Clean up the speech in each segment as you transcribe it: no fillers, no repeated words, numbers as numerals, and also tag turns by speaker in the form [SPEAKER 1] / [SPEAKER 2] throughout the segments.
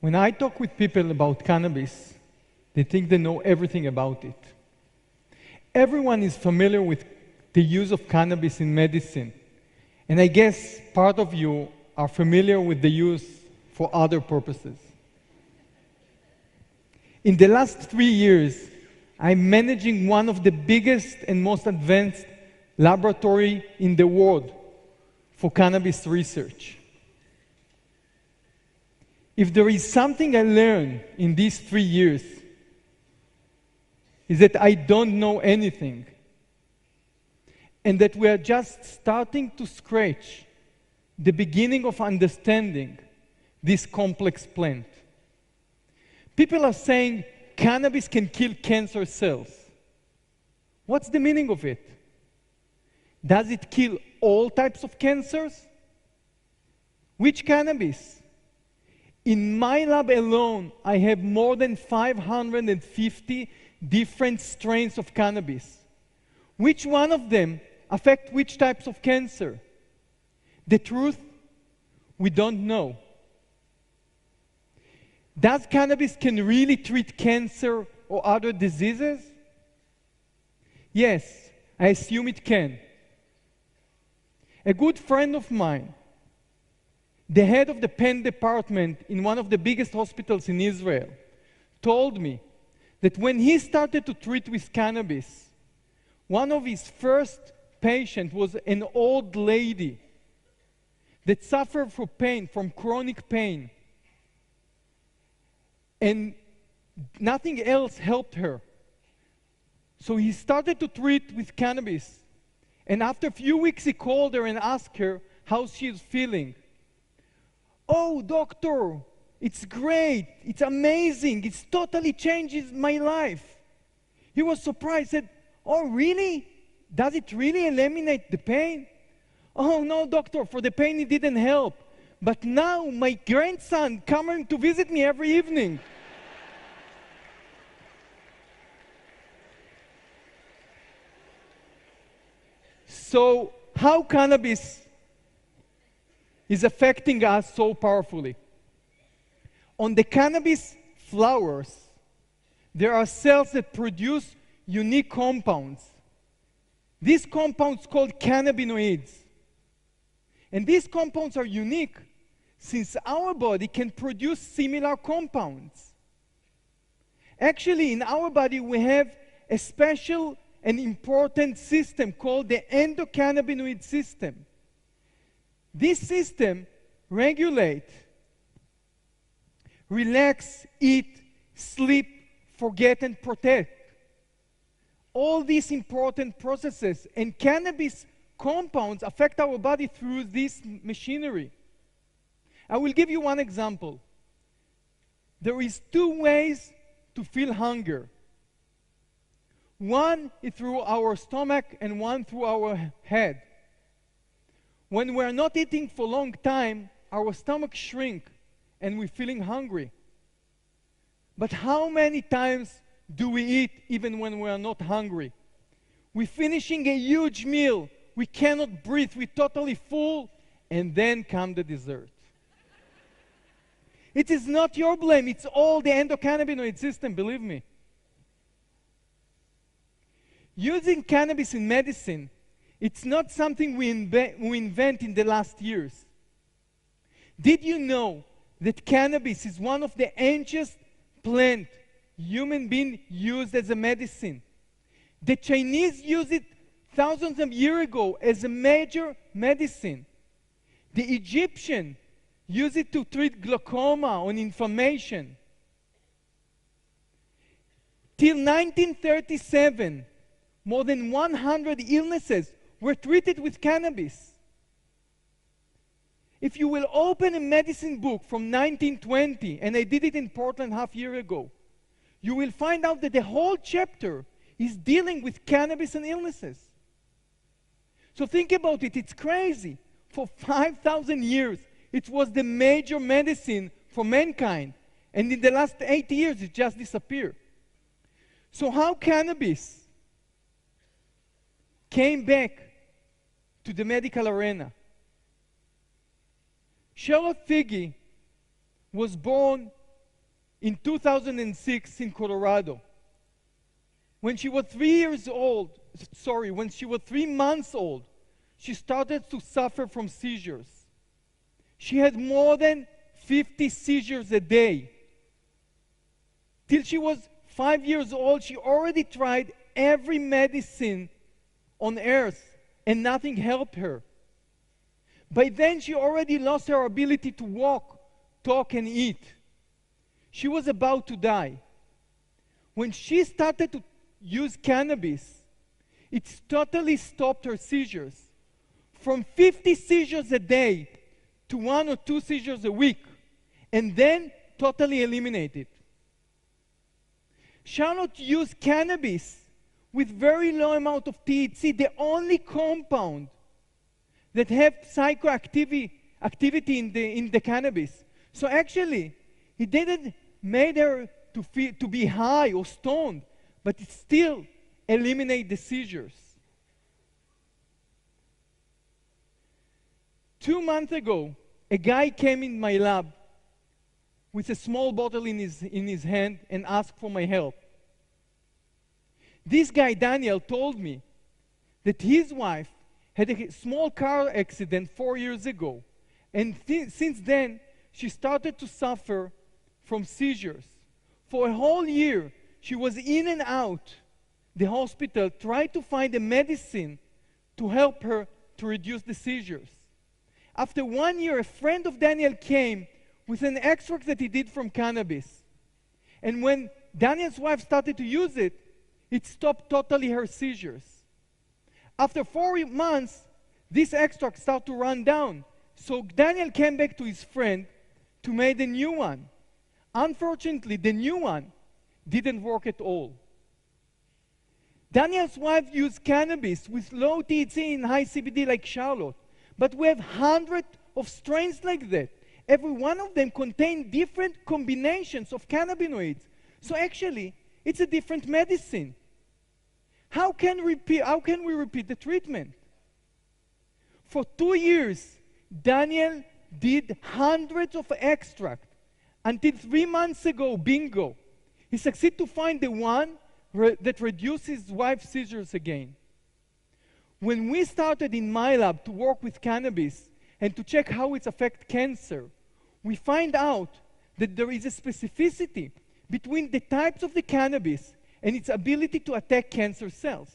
[SPEAKER 1] When I talk with people about cannabis, they think they know everything about it. Everyone is familiar with the use of cannabis in medicine. And I guess part of you are familiar with the use for other purposes. In the last 3 years, I'm managing one of the biggest and most advanced laboratories in the world for cannabis research. If there is something I learned in these 3 years, is that I don't know anything, and that we are just starting to scratch the beginning of understanding this complex plant. People are saying cannabis can kill cancer cells. What's the meaning of it? Does it kill all types of cancers? Which cannabis? In my lab alone, I have more than 550 different strains of cannabis. Which one of them affect which types of cancer? The truth, we don't know. Does cannabis can really treat cancer or other diseases? Yes, I assume it can. A good friend of mine, the head of the pain department in one of the biggest hospitals in Israel, told me that when he started to treat with cannabis, one of his first patients was an old lady that suffered from pain, from chronic pain, and nothing else helped her. So he started to treat with cannabis. And after a few weeks, he called her and asked her how she's feeling. "Oh, doctor, it's great. It's amazing. It's totally changes my life." He was surprised, said, "Oh, really? Does it really eliminate the pain?" "Oh, no, doctor, for the pain it didn't help. But now my grandson coming to visit me every evening." So how cannabis is affecting us so powerfully? On the cannabis flowers, there are cells that produce unique compounds. These compounds called cannabinoids. And these compounds are unique since our body can produce similar compounds. Actually, in our body, we have a special and important system called the endocannabinoid system. This system regulates, relax, eat, sleep, forget, and protect. All these important processes and cannabis compounds affect our body through this machinery. I will give you one example. There is 2 ways to feel hunger. One is through our stomach and one through our head. When we're not eating for a long time, our stomach shrinks and we're feeling hungry. But how many times do we eat even when we are not hungry? We're finishing a huge meal, we cannot breathe, we're totally full, and then comes the dessert. It is not your blame, it's all the endocannabinoid system, believe me. Using cannabis in medicine, it's not something we invent in the last years. Did you know that cannabis is one of the ancient plants human beings used as a medicine? The Chinese used it thousands of years ago as a major medicine. The Egyptian used it to treat glaucoma or inflammation. Till 1937, more than 100 illnesses were treated with cannabis. If you will open a medicine book from 1920, and I did it in Portland half a year ago, you will find out that the whole chapter is dealing with cannabis and illnesses. So think about it, it's crazy. For 5,000 years, it was the major medicine for mankind. And in the last 80 years, it just disappeared. So how cannabis came back to the medical arena? Charlotte Figi was born in 2006 in Colorado. When she was 3 months old, she started to suffer from seizures. She had more than 50 seizures a day. Till she was 5 years old, she already tried every medicine on earth, and nothing helped her. By then, she already lost her ability to walk, talk, and eat. She was about to die. When she started to use cannabis, it totally stopped her seizures. From 50 seizures a day to 1 or 2 seizures a week, and then totally eliminated. Charlotte used cannabis with very low amount of THC, the only compound that have psychoactivity in the cannabis. So actually, it didn't make her to be high or stoned, but it still eliminated the seizures. 2 months ago, a guy came in my lab with a small bottle in his hand and asked for my help. This guy, Daniel, told me that his wife had a small car accident 4 years ago, and since then, she started to suffer from seizures. For a whole year, she was in and out the hospital, trying to find a medicine to help her to reduce the seizures. After 1 year, a friend of Daniel came with an extract that he did from cannabis. And when Daniel's wife started to use it, it stopped totally her seizures. After 4 months, this extract started to run down. So Daniel came back to his friend to make a new one. Unfortunately, the new one didn't work at all. Daniel's wife used cannabis with low THC and high CBD like Charlotte. But we have hundreds of strains like that. Every one of them contain different combinations of cannabinoids. So actually, it's a different medicine. How can we repeat the treatment? For 2 years, Daniel did hundreds of extracts. Until 3 months ago, bingo, he succeeded to find the one that reduces his wife's seizures again. When we started in my lab to work with cannabis and to check how it affects cancer, we find out that there is a specificity between the types of the cannabis and its ability to attack cancer cells.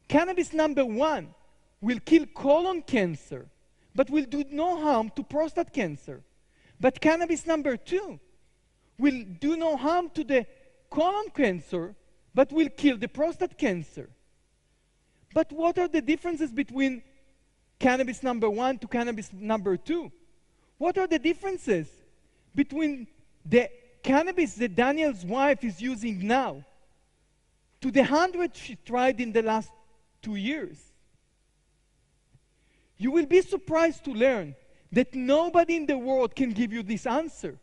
[SPEAKER 1] Cannabis number 1 will kill colon cancer, but will do no harm to prostate cancer. But cannabis number 2 will do no harm to the colon cancer, but will kill the prostate cancer. But what are the differences between cannabis number 1 to cannabis number 2? What are the differences between the cannabis that Daniel's wife is using now to the 100 she tried in the last 2 years? You will be surprised to learn that nobody in the world can give you this answer.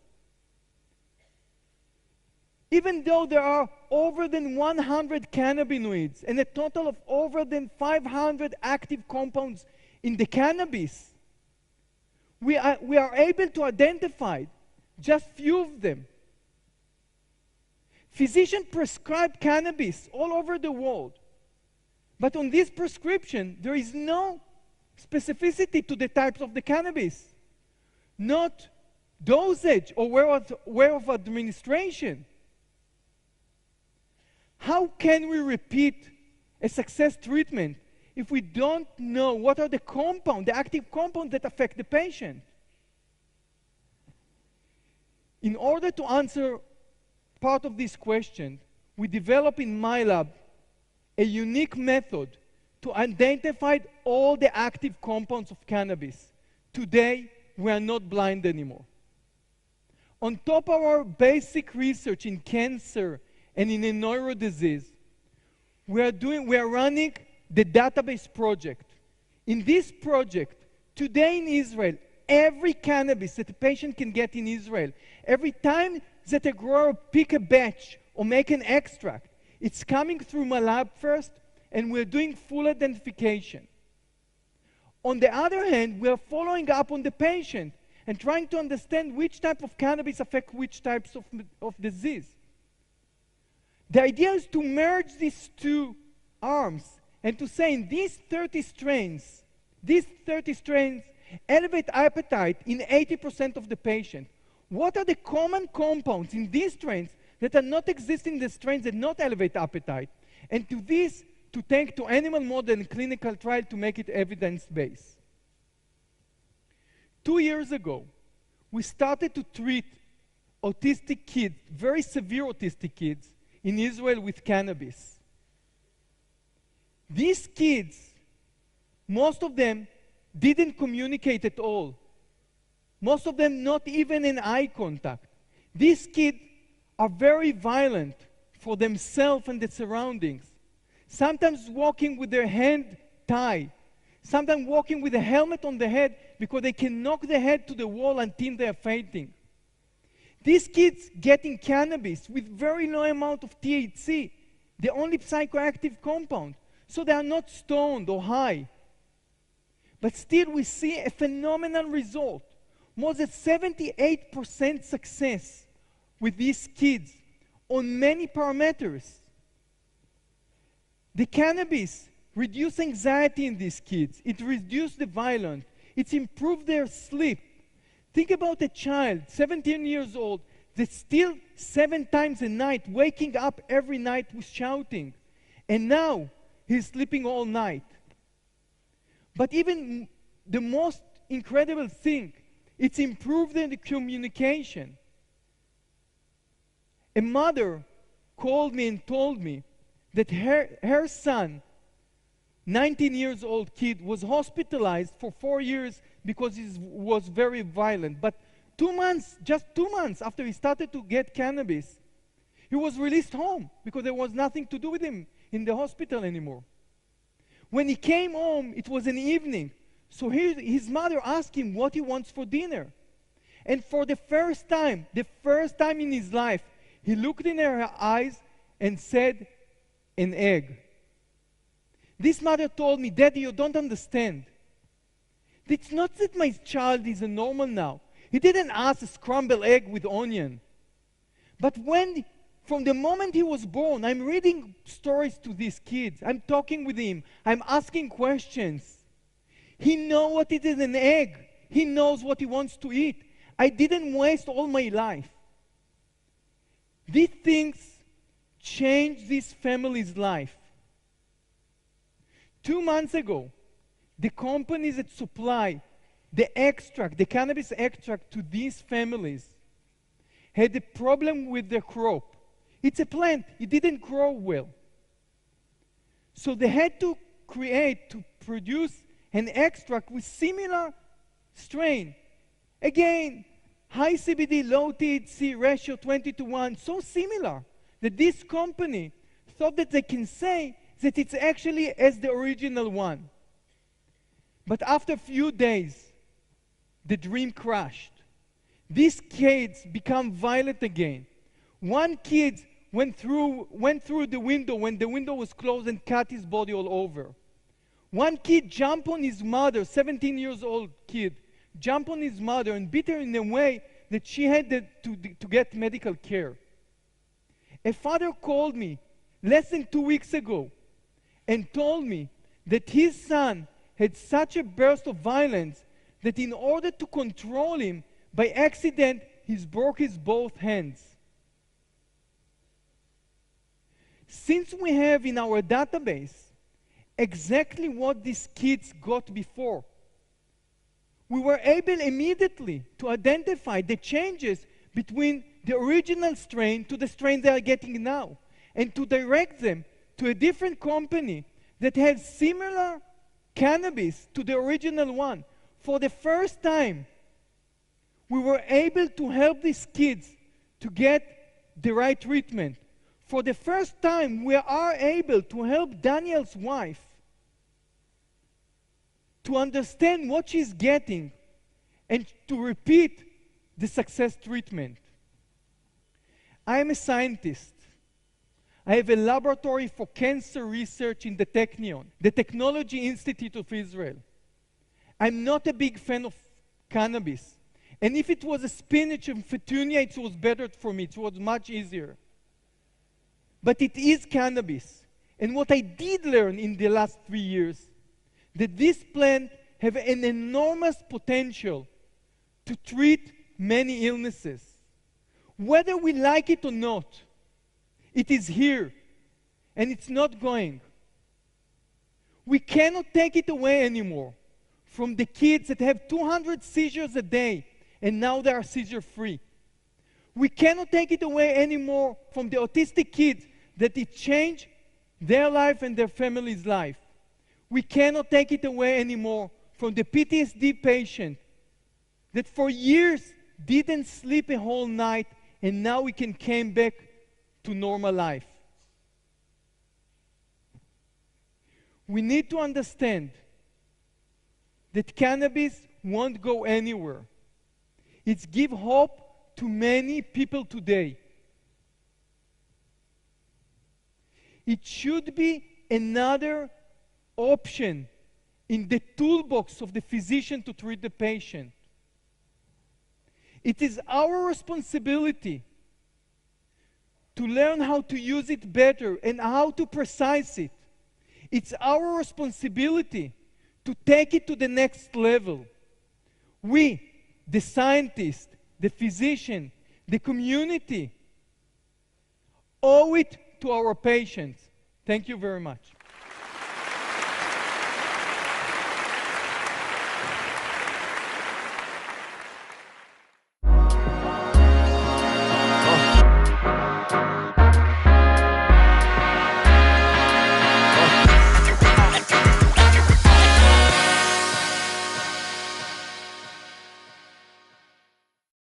[SPEAKER 1] Even though there are over than 100 cannabinoids and a total of over than 500 active compounds in the cannabis, we are able to identify just few of them. Physicians prescribe cannabis all over the world, but on this prescription, there is no specificity to the types of the cannabis, not dosage or way of administration. How can we repeat a success treatment if we don't know what are the compounds, the active compounds that affect the patient? In order to answer part of this question, we developed in my lab a unique method to identify all the active compounds of cannabis. Today, we are not blind anymore. On top of our basic research in cancer and in a neurodisease, we are running the database project. In this project, today in Israel, every cannabis that a patient can get in Israel, every time that a grower pick a batch or make an extract, it's coming through my lab first, and we're doing full identification. On the other hand, we are following up on the patient and trying to understand which type of cannabis affect which types of disease. The idea is to merge these two arms and to say in these 30 strains elevate appetite in 80% of the patient. What are the common compounds in these strains that are not existing in the strains that not elevate appetite? And to this, to take to animal model and clinical trial to make it evidence-based. 2 years ago, we started to treat autistic kids, very severe autistic kids, in Israel with cannabis. These kids, most of them didn't communicate at all. Most of them not even in eye contact. These kids are very violent for themselves and the surroundings. Sometimes walking with their hand tied. Sometimes walking with a helmet on the head because they can knock the head to the wall until they are fainting. These kids getting cannabis with very low amount of THC, the only psychoactive compound, so they are not stoned or high. But still we see a phenomenal result. More than 78% success with these kids on many parameters. The cannabis reduced anxiety in these kids. It reduced the violence. It improved their sleep. Think about a child, 17 years old, that's still 7 times a night, waking up every night with shouting. And now he's sleeping all night. But even the most incredible thing, it's improved in the communication. A mother called me and told me that her son, 19 years old kid, was hospitalized for 4 years because he was very violent. But 2 months, just 2 months after he started to get cannabis, he was released home because there was nothing to do with him in the hospital anymore. When he came home, it was an evening. So his mother asked him what he wants for dinner. And for the first time in his life, he looked in her eyes and said, "An egg." This mother told me, "Daddy, you don't understand. It's not that my child is a normal now. He didn't ask a scrambled egg with onion. But from the moment he was born, I'm reading stories to these kids. I'm talking with him. I'm asking questions. He knows what it is an egg. He knows what he wants to eat. I didn't waste all my life." These things changed this family's life. 2 months ago, the companies that supply the cannabis extract to these families had a problem with their crop. It's a plant. It didn't grow well. So they had to produce an extract with similar strain. Again, high CBD, low THC ratio 20:1, so similar that this company thought that they can say that it's actually as the original one. But after a few days, the dream crashed. These kids become violent again. One kid went through the window when the window was closed and cut his body all over. One kid jumped on his mother, 17 years old kid, jumped on his mother and beat her in a way that she had to get medical care. A father called me less than 2 weeks ago and told me that his son had such a burst of violence that in order to control him, by accident, he broke his both hands. Since we have in our database exactly what these kids got before, we were able immediately to identify the changes between the original strain to the strain they are getting now, and to direct them to a different company that has similar cannabis to the original one. For the first time, we were able to help these kids to get the right treatment. For the first time, we are able to help Daniel's wife to understand what she's getting and to repeat the success treatment. I am a scientist. I have a laboratory for cancer research in the Technion, the Technology Institute of Israel. I'm not a big fan of cannabis. And if it was a spinach and petunia, it was better for me. It was much easier. But it is cannabis. And what I did learn in the last 3 years, that this plant have an enormous potential to treat many illnesses. Whether we like it or not, it is here, and it's not going. We cannot take it away anymore from the kids that have 200 seizures a day, and now they are seizure-free. We cannot take it away anymore from the autistic kids that it changed their life and their family's life. We cannot take it away anymore from the PTSD patient that for years didn't sleep a whole night, and now we can come back to normal life. We need to understand that cannabis won't go anywhere. It's give hope to many people today. It should be another option in the toolbox of the physician to treat the patient. It is our responsibility to learn how to use it better and how to precise it. It's our responsibility to take it to the next level. We, the scientists, the physician, the community, owe it to our patients. Thank you very much.